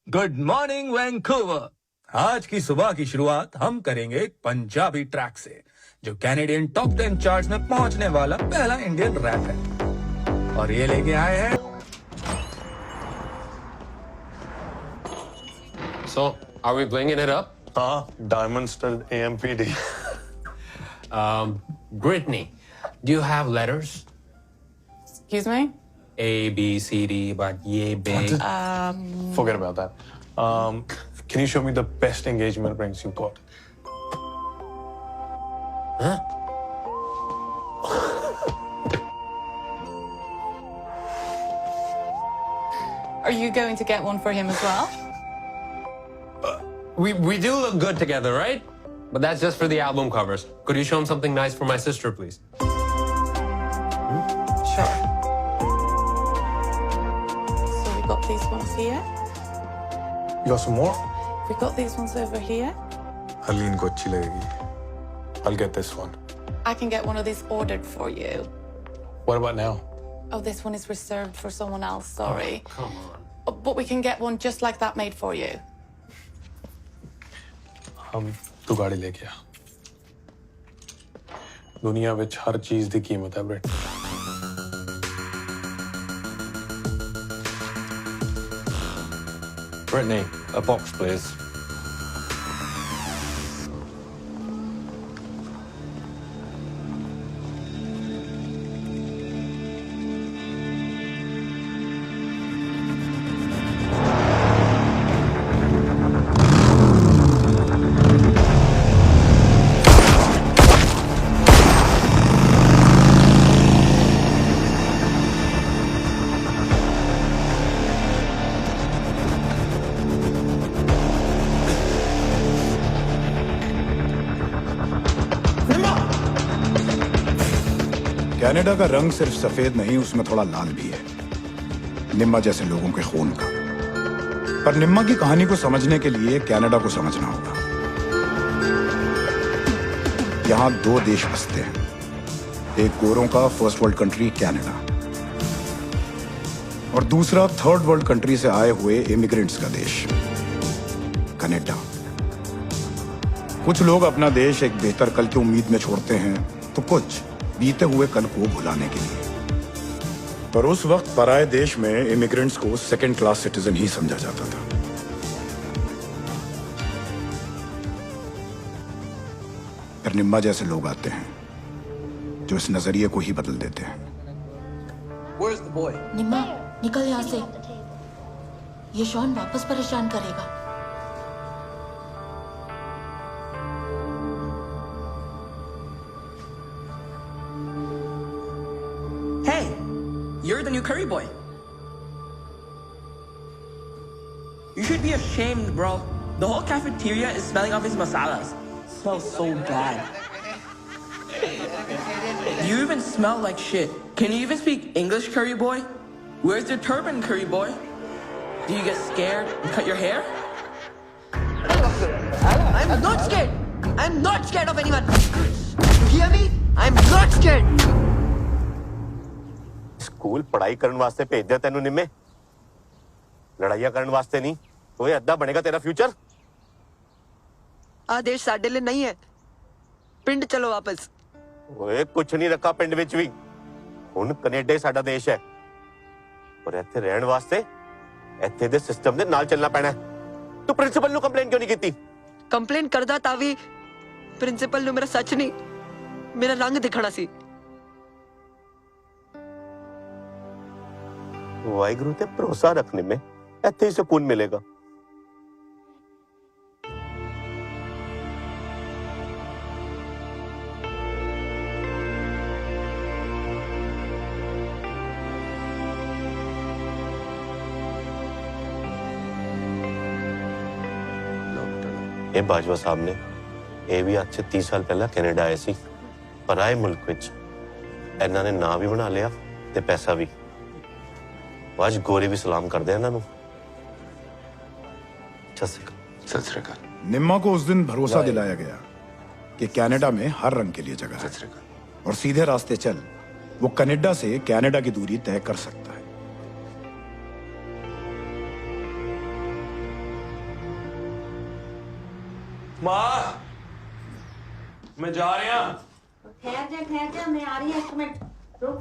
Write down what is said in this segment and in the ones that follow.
Good morning Vancouver. आज की सुबह की शुरुआत हम करेंगे एक पंजाबी ट्रैक से, जो कैनेडियन टॉप 10 चार्ट्स में पहुंचने वाला पहला इंडियन रैप है। और ये लेके आए हैं So, are we bringing it up? Diamond Stud AMPD. Brittany, do you have letters? Excuse me? A, B, C, D, but ye big. Forget about that. Can you show me the best engagement rings you've got? Huh? Are you going to get one for him as well? We do look good together, right? But that's just for the album covers. Could you show him something nice for my sister, please? Sure. So we got these ones here. You got some more? We got these ones over here. Aline ko achhi lagegi. I'll get this one. I can get one of these ordered for you. What about now? Oh, this one is reserved for someone else, sorry. Come on. But we can get one just like that made for you. तू गाड़ी लेके आ। दुनिया विच हर चीज दी कीमत है ब्रिट। Brittany, a box, please. Canada का रंग सिर्फ सफेद नहीं, उसमें थोड़ा लाल भी है, निम्मा जैसे लोगों के खून का। पर निम्मा की कहानी को समझने के लिए कनाडा को समझना होगा। यहां दो देश बसते हैं, एक गोरों का फर्स्ट वर्ल्ड कंट्री कनाडा और दूसरा थर्ड वर्ल्ड कंट्री से आए हुए इमिग्रेंट्स का देश कनाडा। कुछ लोग अपना देश एक बेहतर कल की उम्मीद में छोड़ते हैं, तो कुछ बीते हुए कल को भुलाने के लिए। पर उस वक्त पराये देश में इमिग्रेंट्स को सेकंड क्लास सिटीजन ही समझा जाता था। पर निम्मा जैसे लोग आते हैं जो इस नजरिए को ही बदल देते हैं। निम्मा, निकल यहाँ से। ये शॉन वापस परेशान करेगा। Hey, you're the new curry boy. You should be ashamed, bro. The whole cafeteria is smelling off his masalas. Smells so bad. You even smell like shit. Can you even speak English, curry boy? Where's your turban, curry boy? Do you get scared and cut your hair? I'm not scared. I'm not scared of anyone. You hear me? I'm not scared. School पढ़ाई करने वास्ते भेज दिया तेनू निम्मे, लड़ाइयां करने वास्ते नहीं। तो ये अद्दा बनेगा तेरा फ्यूचर। आदेश साडे लिए नहीं है। पिंड चलो वापस। ओए कुछ नहीं रखा पिंड विच भी। हुण कनेडा ही साडा देश है और इत्थे रहण वास्ते इत्थे दे सिस्टम दे नाल चलना पैना है। तू प्रिंसिपल नु कंप्लेन क्यों नहीं कीती? कंप्लेन करदा ता भी प्रिंसिपल नु मेरा सच नहीं, मेरा रंग दिखना सी। वाहिगुरु ते भरोसा रखने में इत्थे ही सुकून मिलेगा। ਇਹ ਬਾਜਵਾ ਸਾਹਿਬ ਨੇ ਇਹ ਵੀ ਅੱਜ 30 ਸਾਲ ਪਹਿਲਾਂ ਕੈਨੇਡਾ ਆਏ ਸੀ, ਪਰ ਆਏ ਮੁਲਕ ਵਿੱਚ ਇਹਨਾਂ ਨੇ ਨਾਂ ਵੀ ਬਣਾ ਲਿਆ ਤੇ ਪੈਸਾ ਵੀ। आज गोरे भी सलाम कर दे ना नू। सत श्री अकाल। निम्मा को उस दिन भरोसा दिलाया गया कि कनाडा में हर रंग के लिए जगह है और सीधे रास्ते चल वो कनाडा से कनाडा की दूरी तय कर सकता है। माँ मैं जा रहा ठहर जा मैं आ रही हूँ 1 मिनट रुक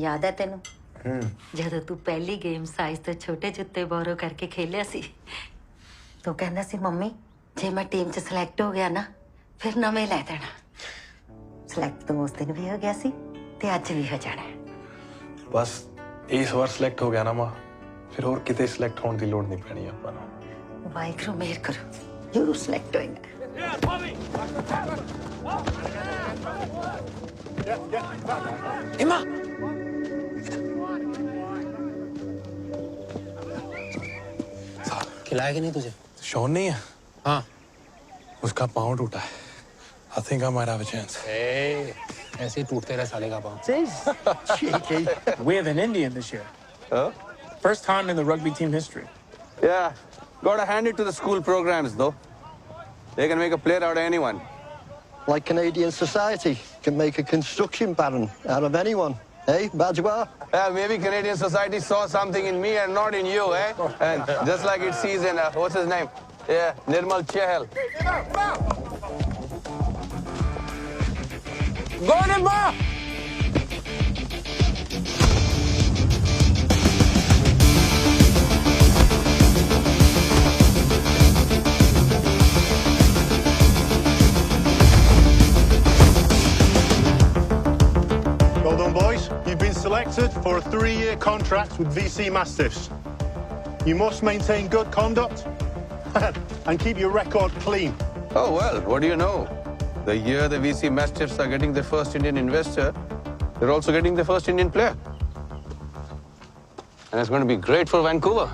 याद है तेनू ਜਦੋਂ ਤੂੰ ਪਹਿਲੀ ਗੇਮ ਸਾਈਜ਼ ਤੋਂ ਛੋਟੇ ਜੁੱਤੇ ਬੋਰੋ ਕਰਕੇ ਖੇਲਿਆ ਸੀ ਤੂੰ ਕਹਿੰਦਾ ਸੀ ਮੰਮੀ ਜੇ ਮੈਂ ਟੀਮ 'ਚ ਸਿਲੈਕਟ ਹੋ ਗਿਆ ਨਾ ਫਿਰ ਨਵੇਂ ਲੈ ਦੇਣਾ ਸਿਲੈਕਟ ਤਾਂ ਉਸ ਦਿਨ ਵੀ ਹੋ ਗਿਆ ਸੀ ਤੇ ਅੱਜ ਵੀ ਹੋ ਜਾਣਾ बस इस बार सिलेक्ट हो गया ना माँ फिर और किते सिलेक्ट होने की लोड़ नहीं पैनी ਆਪਾਂ ਨੂੰ ਵਾਹਿਗੁਰੂ ਮਿਹਰ ਕਰੋ ਜ਼ਰੂਰ ਸਿਲੈਕਟ ਹੋਏਗਾ इमा खिलाया कि नहीं तुझे? शॉन नहीं है हाँ। उसका पाँव टूटा है I think I might have a chance. ऐसे ही टूटते रहे साले का पाँव। Cheeky. We have an Indian this year. Huh? First time in the rugby team history. Yeah. Gotta hand it to the school programs, though. They can make a player out of anyone. Like Canadian society can make a construction baron out of anyone. Hey, Bajwa? Maybe Canadian society saw something in me and not in you, eh? And just like it sees in, what's his name? Yeah, Nirmal Chahal. Go, Nirmal! Well done, boys. You've been selected for a 3-year contract with VC Mastiffs. You must maintain good conduct and keep your record clean. Oh, well, what do you know? The year the VC Mastiffs are getting their first Indian investor, they're also getting their first Indian player. And it's going to be great for Vancouver.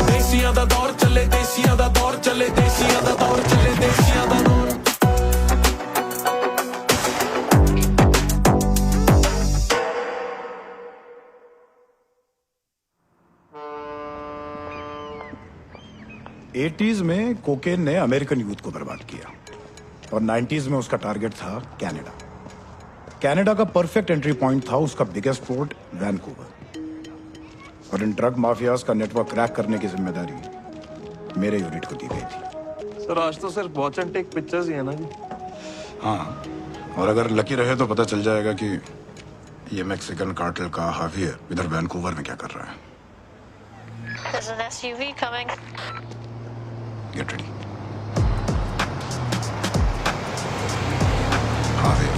ਦੇਸੀਆਂ ਦਾ ਦੌਰ ਚੱਲੇ ਦੇਸੀਆਂ ਦਾ ਦੌਰ ਚੱਲੇ ਦੇਸੀਆਂ ਦਾ ਦੌਰ ਚੱਲੇ ਦੇਸੀਆਂ ਦਾ ਦੌਰ eighties में cocaine ने American youth को बर्बाद किया और 90s में उसका टारगेट था कनाडा। कनाडा का परफेक्ट एंट्री पॉइंट था उसका बिगेस्ट पोर्ट वैनकूवर। और इन ड्रग माफियाज का नेटवर्क क्रैक करने की जिम्मेदारी मेरे यूनिट को दी गई थी। सर आज तो सिर्फ वॉच एंड टेक पिक्चर्स ही है ना जी। हाँ, और अगर लकी रहे तो पता चल जाएगा कि ये मैक्सिकन कार्टेल का हावियर इधर वैनकूवर में क्या कर रहा है। There's an SUV coming. Get ready. Javier.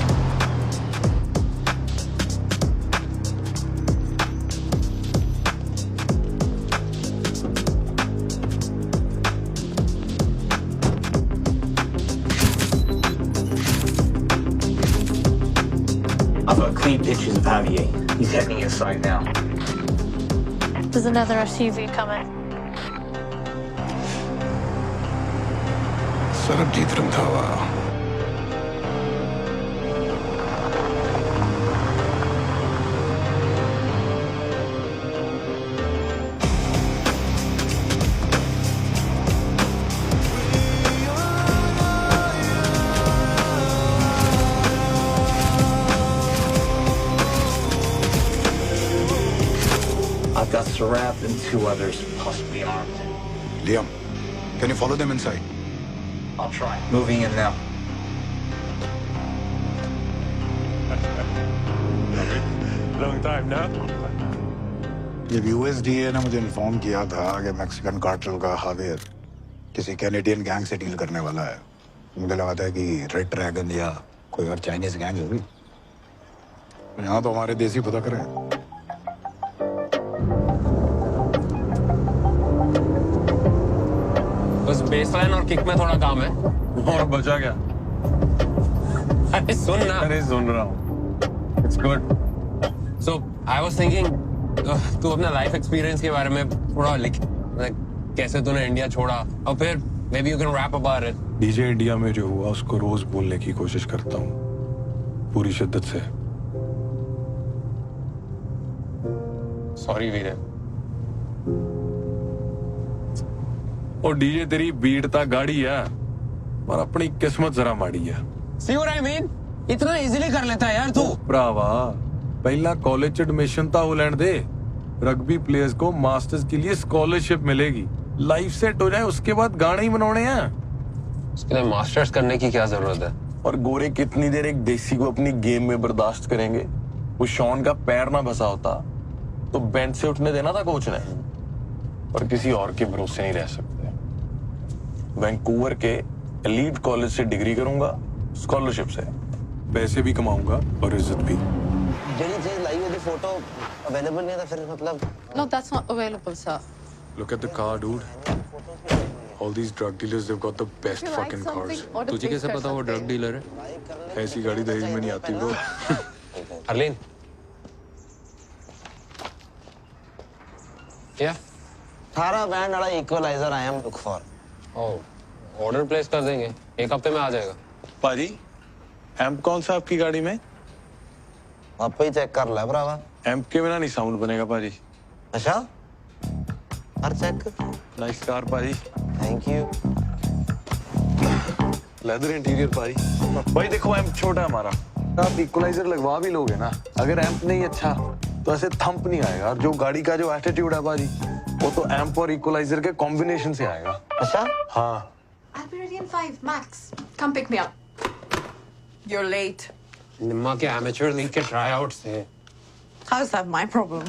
I've got clean pictures of Javier. He's heading your side now. There's another SUV coming. Sarabjit Randhawa. I've got Sarath and 2 others, possibly armed. Liam, can you follow them inside? I'll try. Moving in now. Long time now. जब USDA ने मुझे inform किया था कि Mexican cartel का हावियर किसी Canadian gang से deal करने वाला है, मुझे लगा था कि रेड ड्रैगन या कोई और चाइनीज गैंग होगी। यहाँ तो हमारे देसी पता करें। बस बेसलाइन और किक में थोड़ा काम है और बचा क्या? अरे सुन ना। अरे सुन रहा हूँ। It's good. So I was thinking तू अपना लाइफ एक्सपीरियंस के बारे में थोड़ा लिख, कैसे तूने इंडिया छोड़ा और फिर maybe you can rap about it. DJ India में जो हुआ उसको रोज बोलने की कोशिश करता हूँ पूरी शिद्दत से। सॉरी वीरे। और डीजे तेरी बीट ता गाड़ी है और अपनी किस्मत जरा माड़ी है। See what I mean? इतना इजीली कर लेता है यार तू। ਭਰਾਵਾ ਪਹਿਲਾਂ ਕਾਲਜ ਚ ਐਡਮਿਸ਼ਨ ਤਾਂ ਹੋ ਲੈਣ ਦੇ। रग्बी प्लेयर्स को मास्टर्स के लिए स्कॉलरशिप मिलेगी, लाइफ सेट हो जाए उसके बाद गाने ही बनाने हैं। उसके लिए मास्टर्स करने की क्या जरूरत है? और गोरे कितनी देर एक देसी को अपनी गेम में बर्दाश्त करेंगे? वो शॉन का पैर ना फंसा होता तो बेंच से उठने देना था कोच ने। और किसी और के भरोसे नहीं रह सकते। वैंकूवर के एलीट कॉलेज से डिग्री करूंगा, स्कॉलरशिप से पैसे भी कमाऊंगा और इज्जत भी। जड़ी चीज लाई हुई फोटो अवेलेबल नहीं था फिर मतलब। No, that's not available, sir. Look at the car, dude. All these drug dealers, they've got the best fucking cars. तुझे कैसे पता वो ड्रग डीलर है? ऐसी गाड़ी दहेज में नहीं आती ब्रो। अर्लीन, क्या? थारा बैंड वाला equaliser I am look for. Oh, order place कर देंगे, एक हफ्ते में आ जाएगा। पाजी, एम्प कौन सा आपकी गाड़ी में? आप ही चेक कर ले भरावा। एम्प के बिना नहीं साउंड बनेगा पाजी। अच्छा, हर चेक। नाइस कार पाजी। Thank you. लेदर इंटीरियर पाजी। भाई देखो एम्प छोटा है हमारा, आप इक्वलाइजर लगवा भी लोगे ना, अगर एम्प नहीं अच्छा तो ऐसे थंप नहीं आएगा। और जो गाड़ी का जो एटीट्यूड है पाजी, वो तो एम्प और इक्वलाइजर के कॉम्बिनेशन से आएगा। अच्छा? हाँ। I'll be ready in 5 max. Come pick me up. You're late. निम्मा के amateur league के tryouts थे। How's that my problem?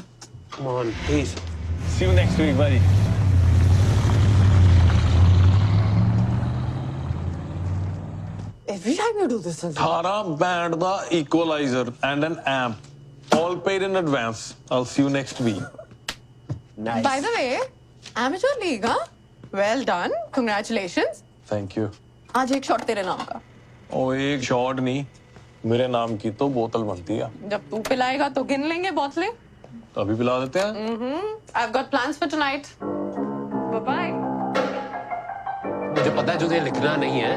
Come on, please. See you next week, buddy. Every time you do this, Thara band the equalizer and an amp, all paid in advance. I'll see you next week. Nice. By the way, amateur league, huh? Well done. Congratulations. Thank you. आज एक shot तेरे नाम का। ओ एक shot नहीं, मेरे नाम की तो बोतल बनती है। जब तू पिलाएगा तो गिन लेंगे बोतलें। तो अभी पिला देते हैं। I've got plans for tonight. Bye bye. मुझे पता है तुझे लिखना नहीं है,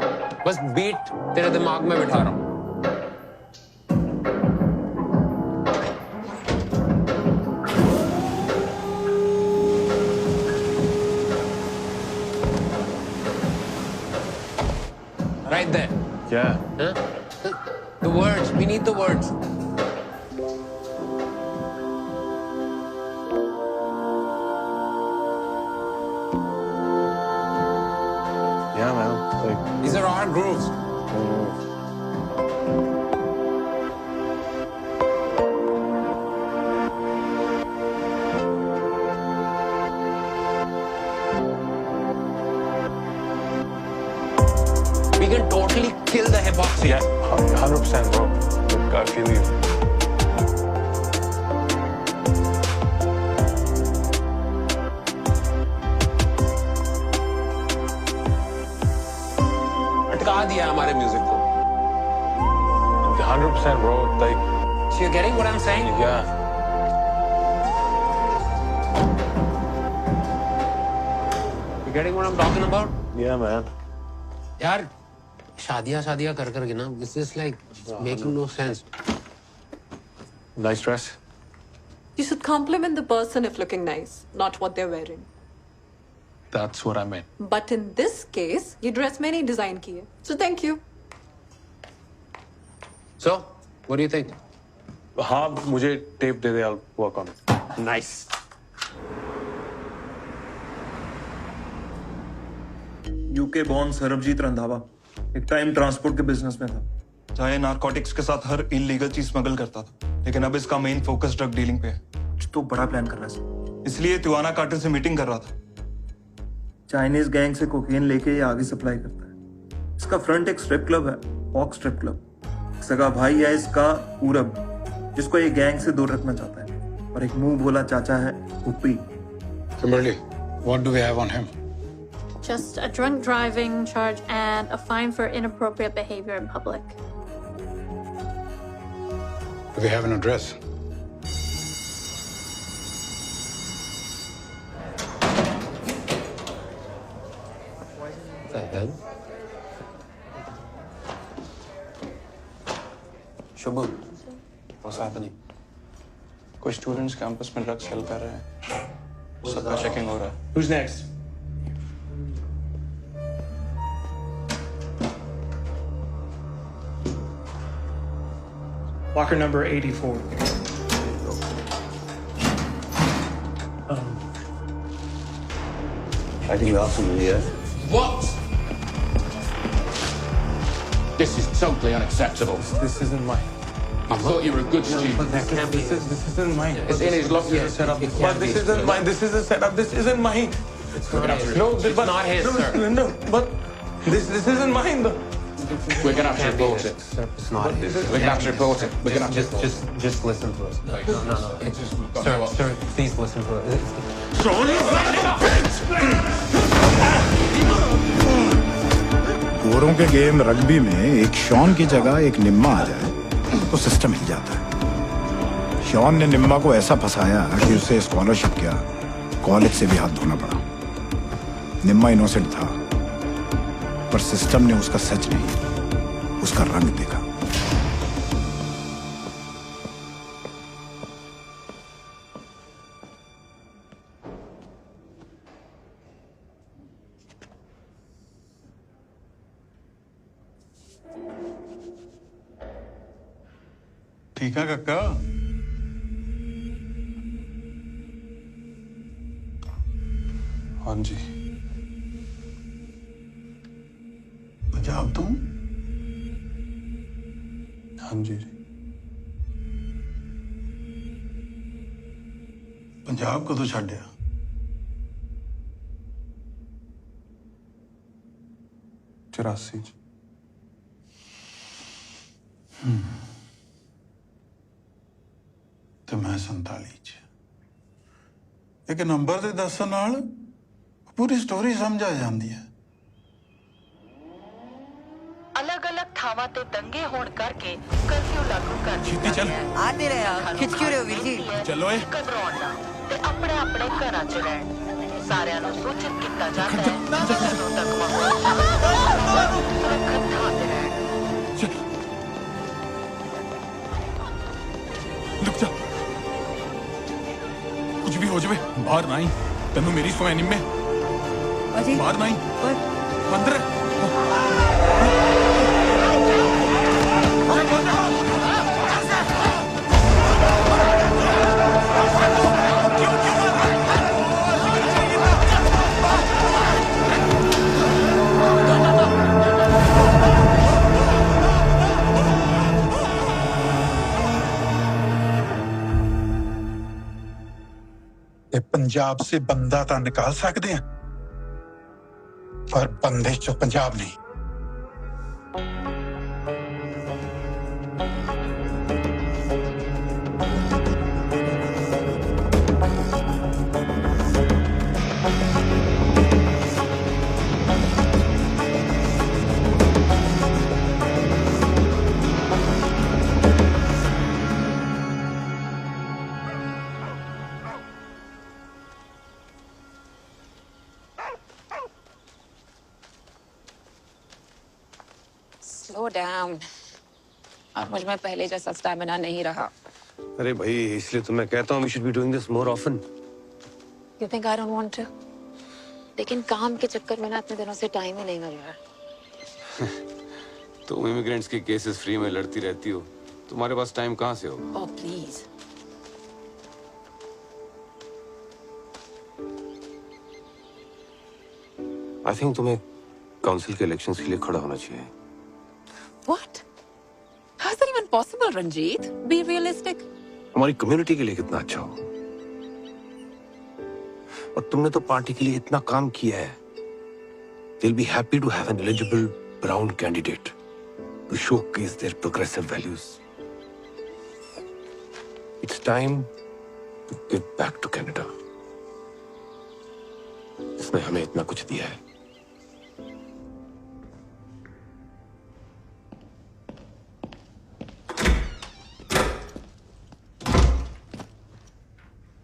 बस बीट तेरे दिमाग में बिठा रहा हूँ। Right there. Yeah. Huh? The words. We need the words. Yeah, man. Like, these are our grooves. We can totally kill the hip hop scene. Yeah, 100%, bro. Look, I feel you. अटका दिया हमारे music को। 100%, bro. Like. So you're getting what I'm saying? Yeah. You getting what I'm talking about? Yeah, man. यार शादियां कर करके ना, this is like making no sense. Nice dress. You should compliment the person if looking nice, not what they're wearing. That's what I meant. But in this case, ये dress मैंने design की है, so thank you. So, what do you think? हाँ, मुझे tape they they, I'll work on it. Nice. UK born Sarabjit Randhawa एक time transport के business में था, जहाँ नारकोटिक्स के साथ हर इलीगल चीज स्मगल करता था। लेकिन अब इसका मेन फोकस ड्रग डीलिंग पे है। कुछ तो बड़ा प्लान कर रहा है, इसलिए तिवाना कार्टेल से मीटिंग कर रहा था। चाइनीज गैंग से कोकेन लेके ये आगे सप्लाई करता है। इसका फ्रंट एक स्ट्रिप क्लब है, पॉक स्ट्रिप क्लब। सगा भाई है इसका पूरब, जिसको ये गैंग से दूर रखना चाहता है, और एक मुंह बोला चाचा है Uppi. Kimberly, what do we have on him? Just a drunk driving charge and a fine for inappropriate behavior in public. Do we have an address? What the hell? Shubhu, what's happening? कुछ students campus में drugs cell कर रहे हैं, सबका checking हो रहा है। Who's next? Locker number 84. I think you asked me, yeah? What? This is totally unacceptable. This isn't mine. I thought you were a good student. That can't be. This isn't mine. It's in his locker. Setup. But this isn't mine. This is a setup. This isn't mine. It's not his. No, It's but not his, sir. No, but this isn't mine. Though. We're gonna have to report it. It's not his. We're gonna have to report it. We're gonna have to report it. Just listen to us. No. Sir, please listen to us. गोरों के game rugby में एक Shawn की जगह एक निम्मा आ जाए तो सिस्टम हिल जाता है। शॉन ने निम्मा को ऐसा फंसाया कि उसे स्कॉलरशिप क्या कॉलेज से भी हाथ धोना पड़ा। निम्मा इनोसेंट था, पर सिस्टम ने उसका सच नहीं, उसका रंग देखा। ठीक है काका। हाँ जी। पंजाब तो? हाँ जी। पंजाब कदों छड्डिया? चौरासी। ਤੇ ਮੈਂ 47 ਚ। ਇੱਕ ਨੰਬਰ ਦੇ ਦੱਸਣ ਨਾਲ ਪੂਰੀ ਸਟੋਰੀ ਸਮਝ ਆ ਜਾਂਦੀ ਹੈ। अलग-अलग ਥਾਵਾਂ ਤੇ ਦੰਗੇ ਹੋਣ ਕਰਕੇ ਕਰਫਿਊ ਲਾਗੂ ਕਰ ਦਿੱਤਾ ਚੱਲ। ਗਿਆ ਹੈ। आते रहे आप खिंच क्यों रहे हो वीर जी? चलो ए। ਘਬਰਾਉਣ ਨਾ ਤੇ ਆਪਣੇ ਆਪਣੇ ਘਰਾਂ 'ਚ ਰਹਿਣ। ਸਾਰਿਆਂ ਨੂੰ ਸੂਚਿਤ ਕੀਤਾ ਜਾਂਦਾ ਹੈ ਜਦੋਂ ਤੱਕ ਮਾਹੌਲ ਸੁਰੱਖਿਅਤ ਥਾਂ ਤੇ ਰਹਿਣ। रुक जा, कुछ भी हो जाए बाहर ना ही। तेनू मेरी सुनाई निम्मे बाहर ना ही अंदर। पंजाब से बंदा तो निकाल सकते हैं, पर बंदे चो पंजाब नहीं। Slow down. अब मुझ में पहले जैसा स्टैमिना नहीं रहा। अरे भाई, इसलिए तो मैं कहता हूँ we should be doing this more often. You think I don't want to? लेकिन काम के चक्कर में ना इतने दिनों से टाइम ही नहीं मिल रहा। तुम इमिग्रेंट्स के केसेस फ्री में लड़ती रहती हो, तुम्हारे पास टाइम कहाँ से होगा? Oh please. I think तुम्हें काउंसिल के इलेक्शंस के लिए खड़ा होना चाहिए। What? How's that even possible, Ranjit? Be realistic. हमारी कम्युनिटी के लिए कितना अच्छा हो। और तुमने तो पार्टी के लिए इतना काम किया है। They'll be happy to have an eligible brown candidate to showcase their progressive values. It's time to give back to Canada. इसने हमें इतना कुछ दिया है।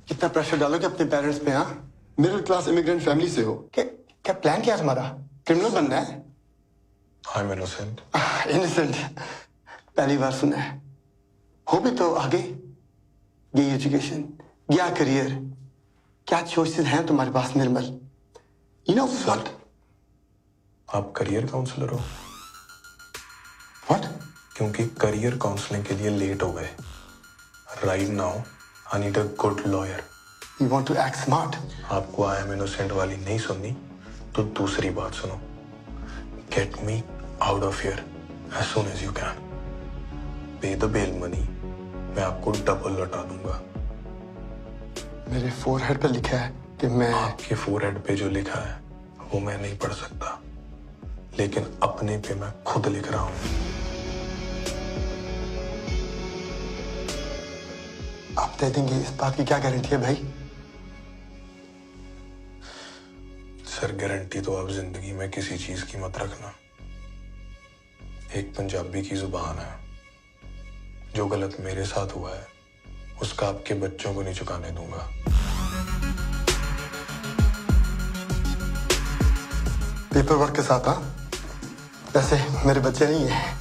कितना प्रेशर डालोगे अपने पेरेंट्स पे? हाँ, मिडिल क्लास इमिग्रेंट फैमिली से हो। क्या प्लान क्या है तुम्हारा? क्रिमिनल बनना है? I am innocent. इनोसेंट पहली बार सुना है। हो भी तो आगे गई एजुकेशन, गया करियर, क्या चॉइसेस हैं तुम्हारे पास निर्मल? You know what? आप करियर काउंसलर हो? व्हाट? क्योंकि करियर काउंसलिंग के लिए लेट हो गए। Right now I need a good lawyer. You want to act smart? आपको आई एम इनोसेंट वाली नहीं सुननी तो दूसरी बात सुनो। Get me out of here as soon as you can. Pay the bail money, मैं आपको डबल लौटा दूंगा। मेरे फोरहेड पे लिखा है कि मैं आपके फोरहेड पे जो लिखा है वो मैं नहीं पढ़ सकता, लेकिन अपने पे मैं खुद लिख रहा हूं। आप दे देंगे इस बात की क्या गारंटी है भाई? सर गारंटी तो आप जिंदगी में किसी चीज की मत रखना। एक पंजाबी की जुबान है, जो गलत मेरे साथ हुआ है उसका आपके बच्चों को नहीं चुकाने दूंगा। पेपर वर्क के साथ, हाँ? वैसे मेरे बच्चे नहीं है।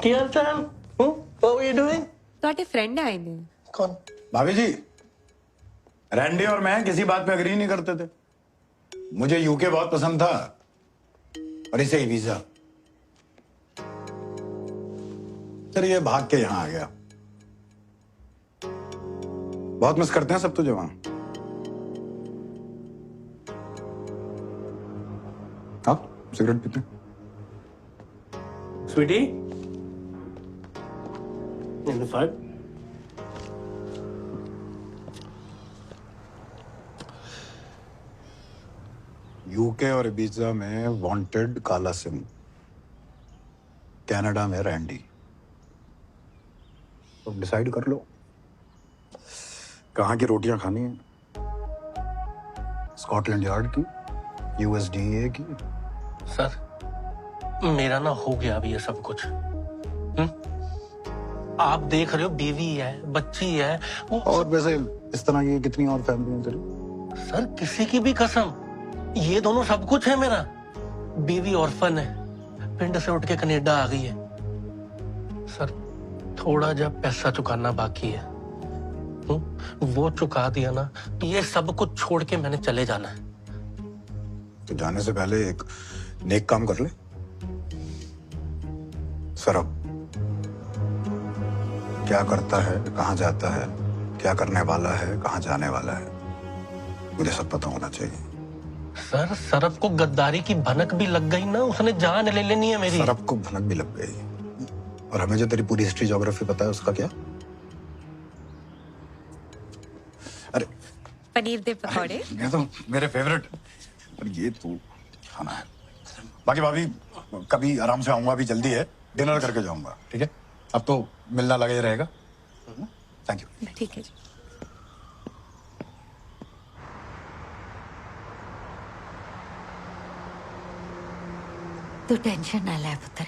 क्या हाल चाल? How are you doing? ਤੁਹਾਡੇ फ्रेंड आए ने। कौन? भाभी जी, रैंडी और मैं किसी बात पे अग्री नहीं करते थे। मुझे यूके बहुत पसंद था और इसे ही वीजा। सर ये भाग के यहां आ गया। बहुत मिस करते हैं सब तुझे वहां। आप सिगरेट पीते हैं? Sweetie? In the fight? UK और इबीजा में वांटेड काला सिम, कनाडा में रैंडी। तो डिसाइड कर लो कहाँ की रोटियां खानी है, स्कॉटलैंड यार्ड की, यूएसडीए की। सर मेरा ना हो गया अभी ये सब कुछ। आप देख रहे हो बीवी है, बच्ची है और वैसे इस तरह की कितनी और फैमिली है तेरी? सर किसी की भी कसम, ये दोनों सब कुछ है मेरा। बीवी ऑर्फन है, पिंड से उठ के कनाडा आ गई है। सर थोड़ा जब पैसा चुकाना बाकी है, वो चुका दिया ना तो ये सब कुछ छोड़ के मैंने चले जाना है। तो जाने से पहले एक नेक काम कर ले। सरब क्या करता है, कहाँ जाता है, क्या करने वाला है, कहाँ जाने वाला है, मुझे सब पता होना चाहिए। सर सरब को गद्दारी की भनक भी लग गई ना, उसने जान ले लेनी है मेरी। सरब को भनक भी लग गई। और हमें जो तेरी पूरी हिस्ट्री ज्योग्राफी पता है उसका क्या? अरे पनीर दे पकौड़े, ये तो मेरे फेवरेट। पर ये तो खाना है। बाकी भाभी कभी आराम से आऊंगा, अभी जल्दी है, डिनर करके जाऊंगा। ठीक है, अब तो मिलना लगे रहेगा। Thank you. ठीक है जी। तू टेंशन ना ले पुत्र,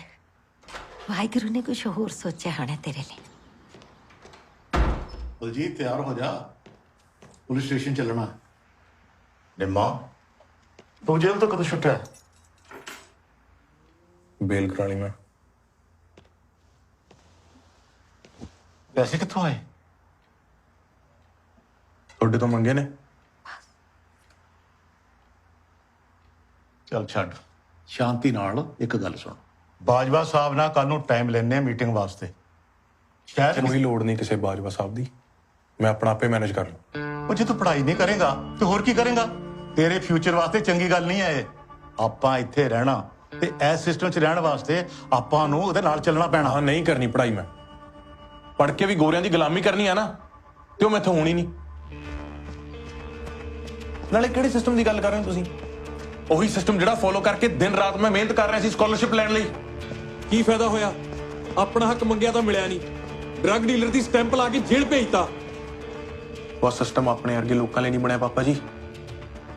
वाहिगुरु ने कुछ होर सोचा होना तेरे लिए। बलजीत तैयार हो जा, पुलिस स्टेशन चलना। निम्मा तू जेल तो कदों छुट्टा है? बेल करानी में। पैसे कितों आए? थोड़े तो मंगे ने। चल छड़, शांति नाल एक गल सुन। बाजवा साहब ना कल नूं टाइम लेने मीटिंग वास्ते। शायद कोई लोड़ नहीं किसी बाजवा साहब दी, मैं अपना आपे मैनेज कर लूं। ਉਹ ਜੇ ਤੂੰ ਪੜ੍ਹਾਈ ਨਹੀਂ ਕਰੇਗਾ ਤੇ ਹੋਰ ਕੀ ਕਰੇਗਾ? ਤੇਰੇ ਫਿਊਚਰ ਵਾਸਤੇ ਚੰਗੀ ਗੱਲ ਨਹੀਂ ਹੈ ਇਹ। ਆਪਾਂ ਇੱਥੇ ਰਹਿਣਾ ਤੇ ਇਸ ਸਿਸਟਮ 'ਚ ਰਹਿਣ ਵਾਸਤੇ ਆਪਾਂ ਨੂੰ ਉਹਦੇ ਨਾਲ ਚੱਲਣਾ ਪੈਣਾ। ਹਾਂ ਨਹੀਂ ਕਰਨੀ ਪੜ੍ਹਾਈ ਮੈਂ, ਪੜ੍ਹ ਕੇ ਵੀ ਗੋਰਿਆਂ ਦੀ ਗੁਲਾਮੀ ਕਰਨੀ ਆ ਨਾ, ਤੇ ਉਹ ਮੈਥੋਂ ਹੋਣੀ ਨਹੀਂ। ਨਾਲੇ ਕਿਹੜੇ ਸਿਸਟਮ ਦੀ ਗੱਲ ਕਰ ਰਹੇ ਹੋ ਤੁਸੀਂ? ਉਹੀ ਸਿਸਟਮ ਜਿਹੜਾ ਫੋਲੋ ਕਰਕੇ ਦਿਨ ਰਾਤ ਮੈਂ ਮਿਹਨਤ ਕਰ ਰਿਹਾ ਸੀ ਸਕਾਲਰਸ਼ਿਪ ਲੈਣ ਲਈ। ਕੀ ਫਾਇਦਾ ਹੋਇਆ? ਆਪਣਾ ਹੱਕ ਮੰਗਿਆ ਤਾਂ ਮਿਲਿਆ ਨਹੀਂ, ਡਰੱਗ ਡੀਲਰ ਦੀ ਸਟੈਂਪ ਲਾ ਕੇ ਜੇਲ੍ਹ ਭੇਜਤਾ। ਉਹ ਸਿਸਟਮ ਆਪਣੇ ਵਰਗੇ ਲੋਕਾਂ ਲਈ ਨਹੀਂ ਬਣਿਆ ਪਾਪਾ ਜੀ,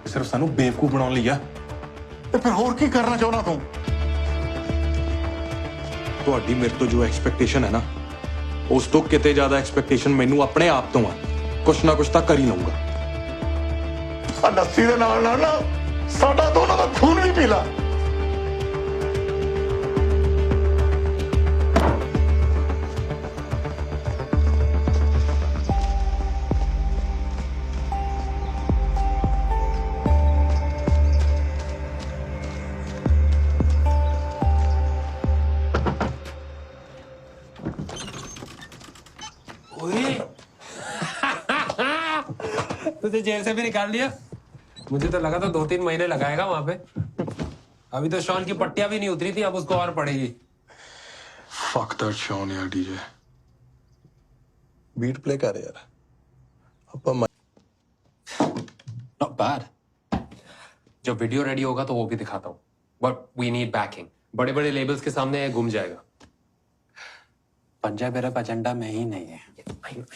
ਸਿਰਫ ਸਾਨੂੰ ਬੇਵਕੂਫ ਬਣਾਉਣ ਲਈ ਆ। ਤੇ ਫਿਰ ਹੋਰ ਕੀ ਕਰਨਾ ਚਾਹੁੰਦਾ ਤੂੰ? ਤੁਹਾਡੀ ਮੇਰੇ ਤੋਂ ਜੋ ਐਕਸਪੈਕਟੇਸ਼ਨ ਹੈ ਨਾ, ਉਸ ਤੋਂ ਕਿਤੇ ਜ਼ਿਆਦਾ ਐਕਸਪੈਕਟੇਸ਼ਨ ਮੈਨੂੰ ਆਪਣੇ ਆਪ ਤੋਂ ਆ। ਕੁਛ ਨਾ ਕੁਛ ਤਾਂ ਕਰ ਹੀ ਲਊਂਗਾ। ਆ ਲੱਸੀ ਦੇ ਨਾਲ ਨਾਲ ਨਾ ਸਾਡਾ ਦੋਨਾਂ ਦਾ ਖੂਨ ਵੀ ਪੀ ਲਾ। तुझे जेल से भी निकाल दिया? मुझे तो लगा था 2-3 महीने लगाएगा वहां पे। अभी तो शॉन की पट्टियां भी नहीं उतरी थी, अब उसको और पड़ेगी। फक दैट शॉन यार डीजे। बीट प्ले कर यार। अपन Not bad. जब वीडियो रेडी होगा तो वो भी दिखाता हूँ। But we need backing. बड़े-बड़े लेबल्स के सामने ये घूम जाएगा। पंजाब रैप एजेंडा में ही नहीं है।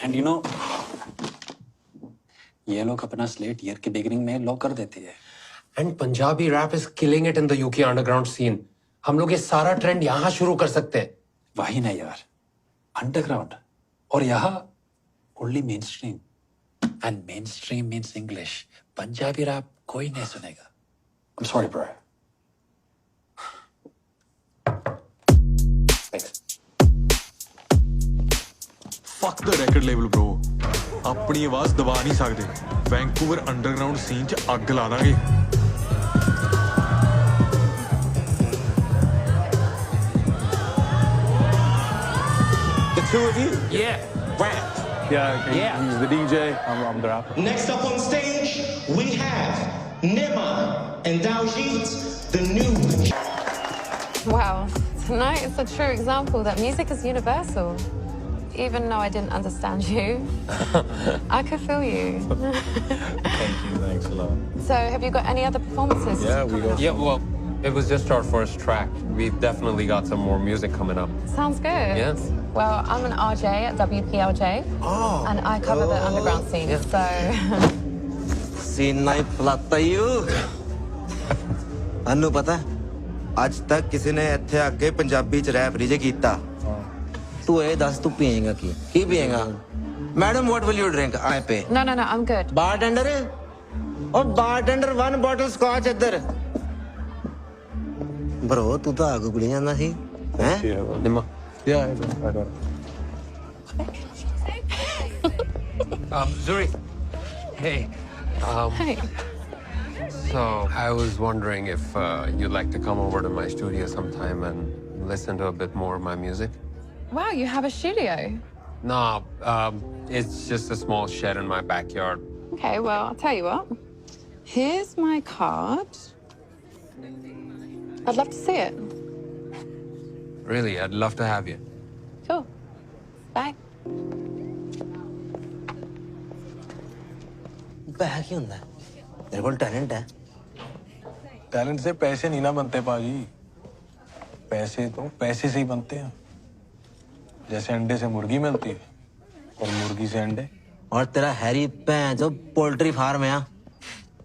एंड यू नो ये लोग अपना स्लेट ईयर के बिगिनिंग में लॉक कर देते हैं। And Punjabi rap is killing it in the UK underground scene. हम लोग ये सारा ट्रेंड यहाँ शुरू कर सकते हैं। वही नहीं यार, अंडरग्राउंड और यहाँ only main stream. And main stream means English. Punjabi rap कोई नहीं सुनेगा। I'm sorry, bro. Fuck the racket label bro. अपनी आवाज दबा नहीं सकते। वैंकूवर अंडरग्राउंड सीन च अग ला Dange. The two of you? Yeah. Rap. Yeah. He's the DJ. I'm the rapper. Next up on stage, we have Nima and Daljit, the new. Wow, tonight is a true example that music is universal. Even though I didn't understand you, I could feel you. Thank you, thanks a lot. So, have you got any other performances? Yeah, we got. Yeah, well, it was just our first track. We've definitely got some more music coming up. Sounds good. Yes. Well, I'm an RJ at WPLJ, and I cover the underground scene. So, Scene night flatta you. अनु पता आज तक किसी ने ਇੱਥੇ ਅੱਗੇ ਪੰਜਾਬੀ ਚ rap ਨਹੀਂ ਜੇ ਕੀਤਾ ਤੂੰ ਇਹ ਦੱਸ ਤੂੰ ਪੀਏਗਾ ਕੀ ਪੀਏਗਾ madam what will you drink I pay no, I'm good. bartender ਉਹ bartender 1 bottle scotch ਇੱਧਰ bro ਤੂੰ ਤਾਂ ਆਗੂ ਗੁਲੀ ਜਾਂਦਾ ਸੀ ਹੈ Nima. Yeah, I got it. Zuri. Hey. Hey. So I was wondering if you'd like to come over to my studio sometime and listen to a bit more of my music. Wow, you have a studio. No, it's just a small shed in my backyard. Okay, well, I'll tell you what. Here's my card. I'd love to see it. Really, I'd love to have you. Cool. Bye. ਪੈਸਾ ਕੀ ਹੁੰਦਾ ਤੇਰੇ ਕੋਲ ਟੈलेंट ਹੈ talent से पैसे नहीं ना बनते पाजी। पैसे तो पैसे से ही बनते हैं। जैसे अंडे से मुर्गी मिलती है और मुर्गी से अंडे। और तेरा हैरी भैन जो पोल्ट्री फार्म है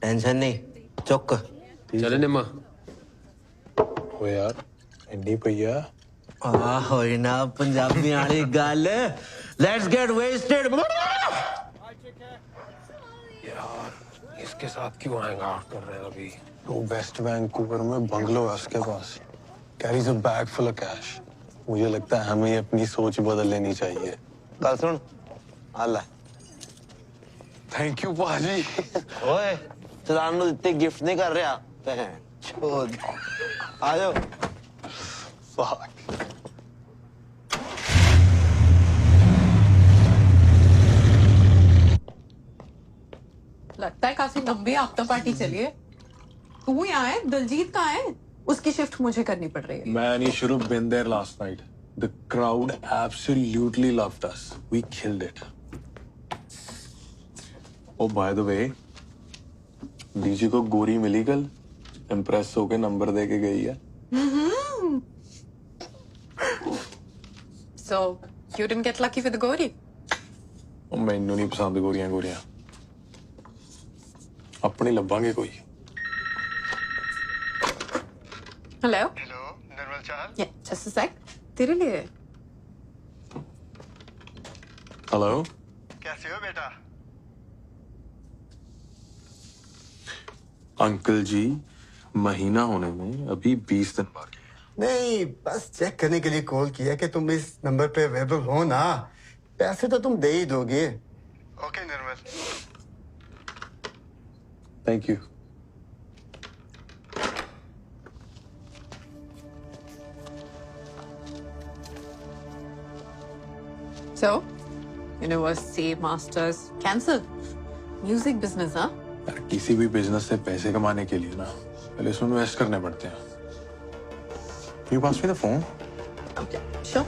टेंशन नहीं चुक चले निम्मा ओ यार इंडी भैया आ होई ना पंजाबी वाली गल लेट्स गेट वेस्टेड यार इसके साथ क्यों हैंग आउट कर रहे हैं अभी? वो वेस्ट वैंकूवर में बंगलो है उसके पास। Carries a bag full of cash. मुझे लगता है हमें अपनी सोच बदल लेनी चाहिए। गल सुन आला थैंक यू पाजी। ओए चलान नु दित्ते गिफ्ट नहीं कर रहा भैन चोद आ जाओ फक लगता है काफी लंबी आफ्टर पार्टी चली है। तू यहाँ है, दलजीत कहाँ है? उसकी शिफ्ट मुझे करनी पड़ रही है। Man, you should have been there last night. The crowd absolutely loved us. We killed it. Oh, by the way, DG को गोरी मिली कल। इम्प्रेस होके नंबर दे के गई है। So, you didn't get lucky with the Gauri? मैनू नहीं पसंद गोरियां गोरियां। अपनी लब्बांगे कोई। Hello? Hello, Nirmal Chahal? Yeah, just a sec. तेरे लिए। हेलो। कैसे हो बेटा? अंकल जी, महीना होने में अभी 20 दिन बाकी है। नहीं बस चेक करने के लिए कॉल किया कि तुम इस नंबर पे अवेलेबल हो ना पैसे तो तुम दे ही दोगे okay Nirmal thank you. So, university, masters cancel. Music business, हाँ? यार किसी भी बिजनेस से पैसे कमाने के लिए ना पहले उसमें इन्वेस्ट करने पड़ते हैं। You pass me the phone? Okay, sure.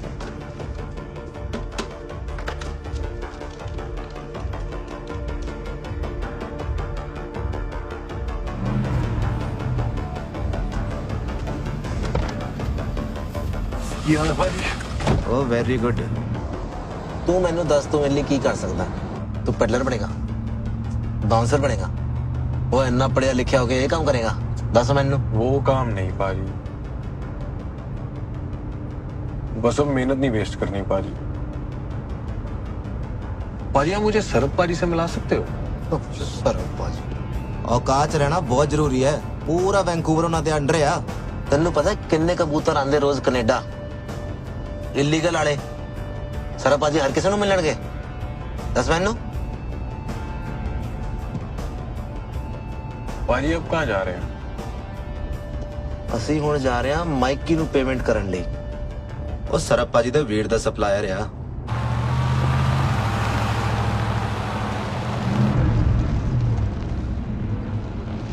Oh very good. तू मैनू दस तू मेरे लिए की कर सकदा? तू पेडलर बनेगा, बाउंसर बनेगा, वो इन्ना पढ़िया लिखिया होके ये काम करेगा? दस मैनू। वो काम नहीं पाजी, बस अब मेहनत नहीं वेस्ट करनी पाजी। पाजी आप मुझे सरब पाजी से मिला सकते हो? सरब पाजी औकात रहना बहुत जरूरी है। पूरा वैंकूवर उन्हां दे अंडर आ। तन्नू पता किन्ने कबूतर आंदे रोज कनेडा इलीगल आले? सरब पाजी हर किसी नूं मिलणगे? दस मैनू। पाजी अब कहाँ जा रहे हैं? ਅਸੀਂ ਹੁਣ ਜਾ ਰਹੇ ਹਾਂ ਮਾਈਕੀ ਨੂੰ ਪੇਮੈਂਟ ਕਰਨ ਲਈ। ਉਹ ਸਰਬ ਪਾਜੀ ਦਾ ਵੀਰ ਦਾ ਸਪਲਾਇਰ ਆ।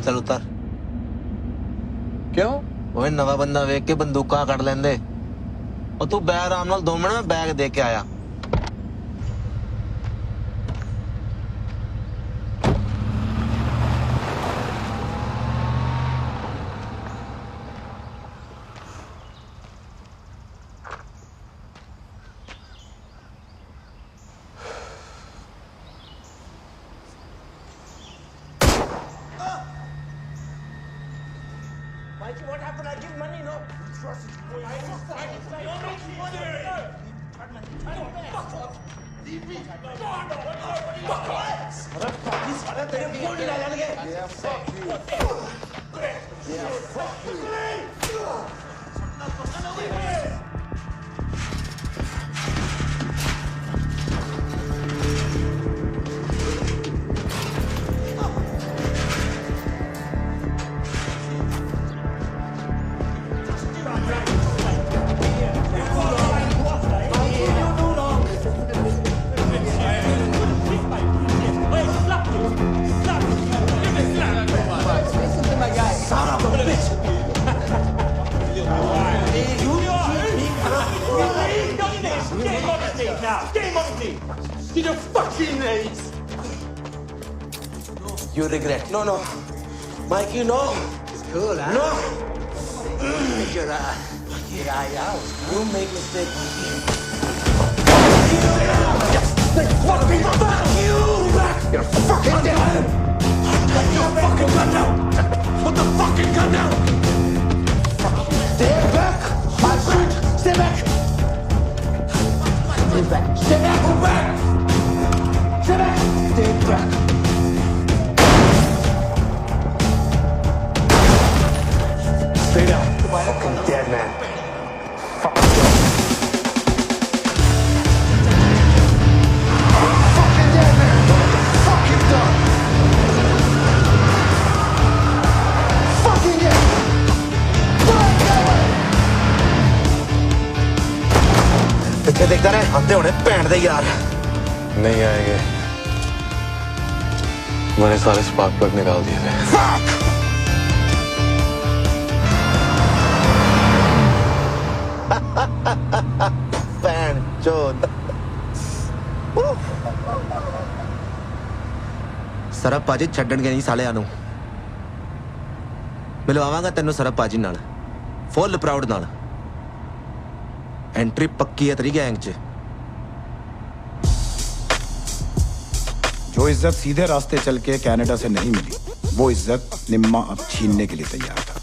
ਚਲ ਉਤਰ। ਕਿਉਂ? ਓਏ ਨਵਾਂ ਬੰਦਾ ਵੇਖ ਕੇ ਬੰਦੂਕਾਂ ਕੱਢ ਲੈਂਦੇ। ਉਹ ਤੂੰ ਬੈ ਆਰਾਮ ਨਾਲ 2 ਮਿੰਟ ਮੈਂ ਬੈਗ ਦੇ ਕੇ ਆਇਆ। What happened? I give money, no? Trust me. Leave me. Fuck off. Sarab तेरे फोन ला लेंगे. Yeah, fuck you. Yeah, fuck you. Get your fucking knees! You regret. No, no. Mikey, no. It's cool, huh? No. Get your eye out. You make mistake. Fucking fuck you! You're fucking dead! Put your fucking gun down! Put the fucking gun down! Stay back! My friend! Stay back! Stay back! Stay back! Go back! Stay back! Stay back! Stay down. Fucking dead man. Fuck you. Fucking dead man. Fuck you done. Fucking dead. पीछे देखता रहे आते होने pant दे यार। नहीं आएंगे, मैंने सारे स्पार्क प्लग निकाल दिए थे। पैंट चोद। सरब पाजी छड्डणगे नहीं सालियां नूं। मिलवावांगा तेनू सरब पाजी नाल फुल प्राउड नाल। एंट्री पक्की है तेरी गैंग च। जो इज्जत सीधे रास्ते चल के कनाडा से नहीं मिली, वो इज्जत निम्मा अब छीनने के लिए तैयार था।